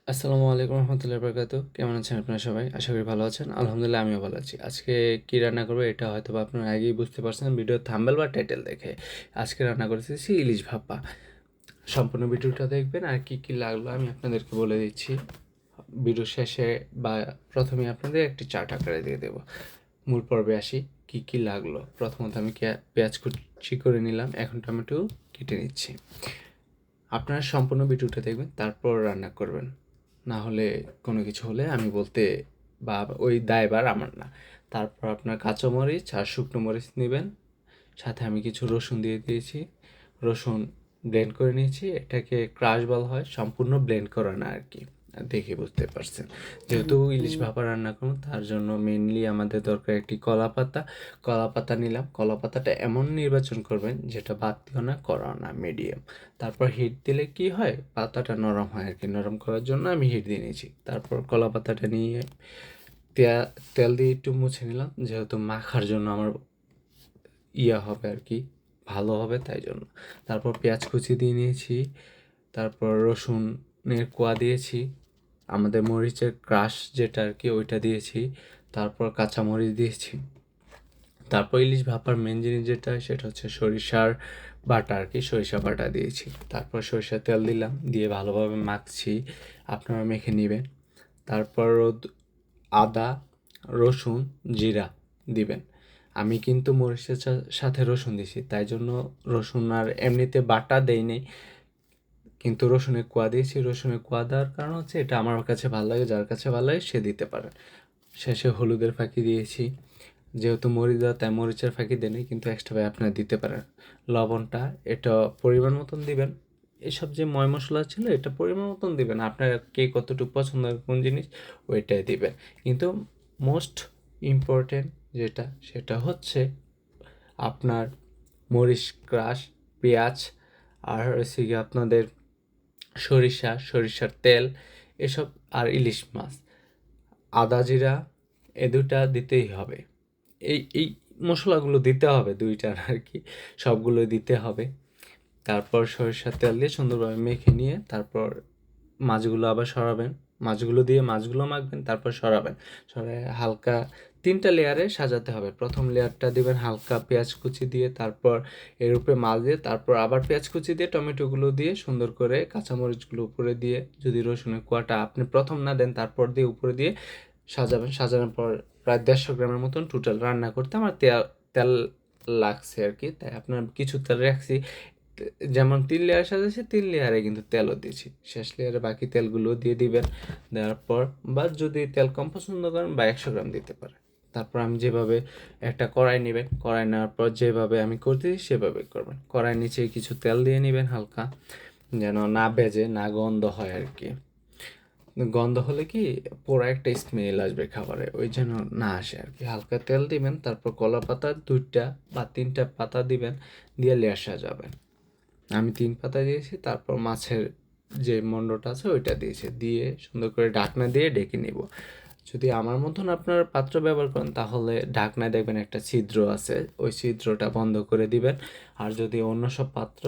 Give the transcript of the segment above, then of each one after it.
আসসালামু আলাইকুম রহমতুল্লাহি বারাকাতুহু। কেমন আছেন আপনারা সবাই? আশা করি ভালো আছেন। আলহামদুলিল্লাহ আমিও ভালো আছি। আজকে কি রান্না করব এটা হয়তোবা আপনারা আগেই বুঝতে পারছেন ভিডিওর থাম্বনেল বা টাইটেল দেখে। আজকে রান্না করতেছি ইলিশ ভাপা। সম্পূর্ণ ভিডিওটা দেখবেন আর কি, কি লাগলো আমি আপনাদেরকে বলে দিচ্ছি। ভিডিও শেষে বা প্রথমে আপনাদের একটি চার্ট আকারে দিয়ে দেবো। মূল পর্বে আসি। কি, কি লাগলো? প্রথমত আমি পেঁয়াজ কুচি করে নিলাম। এখন টমেটো কেটে নিচ্ছি। আপনারা সম্পূর্ণ ভিডিওটা দেখবেন, তারপর রান্না করবেন। না হলে কোনো কিছু হলে আমি বলতে বা ওই দায়ভার আমার না। তারপর আপনার কাঁচামরিচ আর শুকনো মরিচ নেবেন। সাথে আমি কিছু রসুন দিয়ে দিয়েছি। রসুন ব্লেন্ড করে নিয়েছি। এটাকে ক্রাশ বলা হয়, সম্পূর্ণ ব্লেন্ড করা না আর কি। দেখে বুঝতে পারছেন। যেহেতু ইলিশ ভাপা রান্না করুন, তার জন্য মেনলি আমাদের দরকার একটি কলা পাতা। কলা পাতা নিলাম। কলা পাতাটা এমন নির্বাচন করবেন যেটা বাড়তিও না, কড়াও না, মিডিয়াম। তারপর হিট দিলে কি হয়, পাতাটা নরম হয় আর কি। নরম করার জন্য আমি হিট দিয়ে নিয়েছি। তারপর কলা পাতাটা নিয়ে তেল দিয়ে একটু মুছে নিলাম, যেহেতু মাখার জন্য আমার হবে আর কি, ভালো হবে তাই জন্য। তারপর পেঁয়াজ কুচি দিয়ে নিয়েছি। তারপর রসুনের কোয়া দিয়েছি। আমাদের মরিচের ক্রাশ যেটা আর কি ওইটা দিয়েছি। তারপর কাঁচামরিচ দিয়েছি। তারপর ইলিশ ভাপার মেন জিনিস যেটা সেটা হচ্ছে সরিষার বাটা আর কি, সরিষা বাটা দিয়েছি। তারপর সরিষার তেল দিলাম, দিয়ে ভালোভাবে মাখছি। আপনারা মেখে নেবেন। তারপর আদা, রসুন, জিরা দিবেন। আমি কিন্তু মরিচের সাথে রসুন দিছি, তাই জন্য রসুন আর এমনিতে বাটা দেই নেই, কিন্তু রসুনের কোয়া দিয়েছি। রসুনের কোয়া দেওয়ার কারণ হচ্ছে এটা আমার কাছে ভালো লাগে, যার কাছে ভালো লাগে সে দিতে পারে। শেষে হলুদের ফাঁকি দিয়েছি। যেহেতু মরিচ দেওয়া তাই মরিচের ফাঁকি দেয়নি, কিন্তু এক্সট্রা আপনারা দিতে পারেন। লবণটা এটা পরিমাণ মতন দিবেন। এসব যে ময় মশলা ছিল এটা পরিমাণ মতন দিবেন। আপনার কে কতটুকু পছন্দ হয় কোন জিনিস ওইটাই দিবেন। কিন্তু মোস্ট ইম্পর্টেন্ট যেটা সেটা হচ্ছে আপনার মরিচ ক্রাশ, পেঁয়াজ, আর হচ্ছে গিয়ে আপনাদের সরিষার তেল, এসব, আর ইলিশ মাছ, আদা জিরা, এ দুটা দিতেই হবে। এই মশলাগুলো দিতে হবে, দুইটার আর কি, সবগুলো দিতে হবে। তারপর সরিষার তেল দিয়ে সুন্দরভাবে মেখে নিয়ে তারপর মাছগুলো আবার সরাবেন। মাছগুলো দিয়ে মাছগুলো মাখবেন, তারপর সরাবেন। সরাই হালকা 3টা লেয়ারে সাজাতে হবে। প্রথম লেয়ারটা দিবেন হালকা পেঁয়াজ কুচি দিয়ে, তারপর এর উপরে মাছ দিয়ে, তারপর আবার পেঁয়াজ কুচি দিয়ে, টমেটোগুলো দিয়ে সুন্দর করে কাঁচামরিচগুলো উপরে দিয়ে, যদি রসুনের কোয়াটা আপনি প্রথম না দেন তারপর দিয়ে উপরে দিয়ে সাজাবেন। সাজানোর পর প্রায় 150 গ্রামের মতন টোটাল রান্না করতে আমার তেল লাগছে আর কি, তাই আপনার কিছু তেল রাখছি। যেমন 3 লেয়ার সাজাইছি, 3 লেয়ারে কিন্তু তেলও দিয়েছি। শেষ লেয়ারে বাকি তেলগুলো দিয়ে দিবেন। দেওয়ার পর বা যদি তেল কম পছন্দ করেন বা 100 গ্রাম দিতে পারেন। তারপর আমি যেভাবে একটা কড়াই নেবেন, কড়াই নেওয়ার পর যেভাবে আমি করতেছি সেভাবে করবেন। কড়াই নিচে কিছু তেল দিয়ে নেবেন হালকা, যেন না ভেজে না গন্ধ হয় আর কি। গন্ধ হলে কি পোড়া একটা স্মেল আসবে খাবারে, ওই জন্য না আসে আর কি। হালকা তেল দিবেন, তারপর কলা পাতা 2টা বা 3টা পাতা দিবেন, দিয়ে লেয়ার সাজাবেন। আমি 3 পাতা দিয়েছি। তারপর মাছের যে মণ্ডটা আছে ওইটা দিয়েছি, দিয়ে সুন্দর করে ঢাকনা দিয়ে ডেকে নিব। যদি আমার মতন আপনার পাত্র ব্যবহার করেন তাহলে ঢাকনায় দেখবেন একটা ছিদ্র আছে, ওই ছিদ্রটা বন্ধ করে দিবেন। আর যদি অন্য সব পাত্র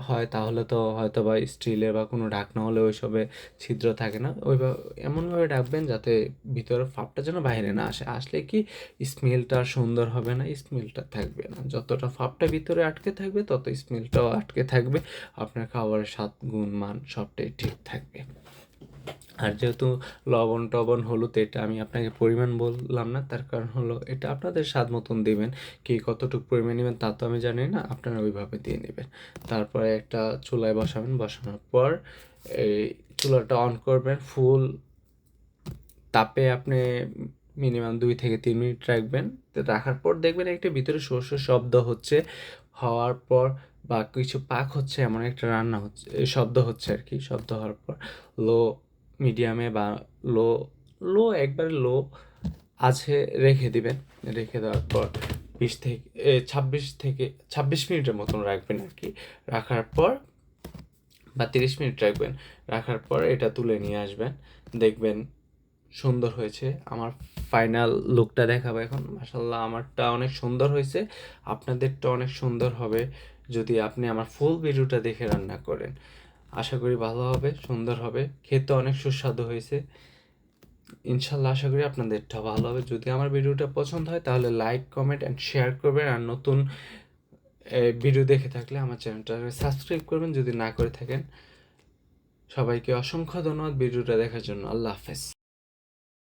হয় তাহলে তো হয়তো বা স্টিলের বা কোনো ঢাকনা হলে ওইসবে ছিদ্র থাকে না। ওইভাবে এমনভাবে ঢাকবেন যাতে ভিতরে ভাপটা যেন বাইরে না আসে। আসলে কি স্মেলটা আর সুন্দর হবে না, স্মেলটা থাকবে না। যতটা ভাপটা ভিতরে আটকে থাকবে তত স্মেলটাও আটকে থাকবে। আপনার খাবারের স্বাদ, গুণ, মান সবটাই ঠিক থাকবে। আর যেহেতু লবণ টবণ হলুদ এটা আমি আপনাকে পরিমাণ বললাম না, তার কারণ হলো এটা আপনাদের স্বাদ মতন দিবেন। কি কতটুকু পরিমাণ নেবেন তা তো আমি জানি না, আপনারা ওইভাবে দিয়ে নেবেন। তারপরে একটা চুলায় বসাবেন। বসানোর পর এই চুলাটা অন করবেন ফুল তাপে। আপনি মিনিমাম 2 থেকে 3 মিনিট রাখবেন। তো রাখার পর দেখবেন একটা ভিতরে শব্দ হচ্ছে। হওয়ার পর বা কিছু পাক হচ্ছে, এমন একটা রান্না হচ্ছে, শব্দ হচ্ছে আর কি। শব্দ হওয়ার পর লো মিডিয়ামে বা লো লো একবারে লো আছে রেখে দিবেন। রেখে দেওয়ার পর 26 মিনিটের মতন রাখবেন আর কি। রাখার পর বা 30 মিনিট রাখবেন। রাখার পর এটা তুলে নিয়ে আসবেন, দেখবেন সুন্দর হয়েছে। আমার ফাইনাল লুকটা দেখাবো এখন। মাশাআল্লাহ আমারটা অনেক সুন্দর হয়েছে, আপনাদেরটা অনেক সুন্দর হবে যদি আপনি আমার ফুল ভিডিওটা দেখে রান্না করেন। আশা করি ভালো হবে, সুন্দর হবে, খেতে অনেক সুস্বাদু হয়েছে। ইনশাল্লাহ আশা করি আপনাদেরটা ভালো হবে। যদি আমার ভিডিওটা পছন্দ হয় তাহলে লাইক, কমেন্ট অ্যান্ড শেয়ার করবেন। আর নতুন ভিডিও দেখে থাকলে আমার চ্যানেলটা সাবস্ক্রাইব করবেন যদি না করে থাকেন। সবাইকে অসংখ্য ধন্যবাদ ভিডিওটা দেখার জন্য। আল্লাহ হাফেজ।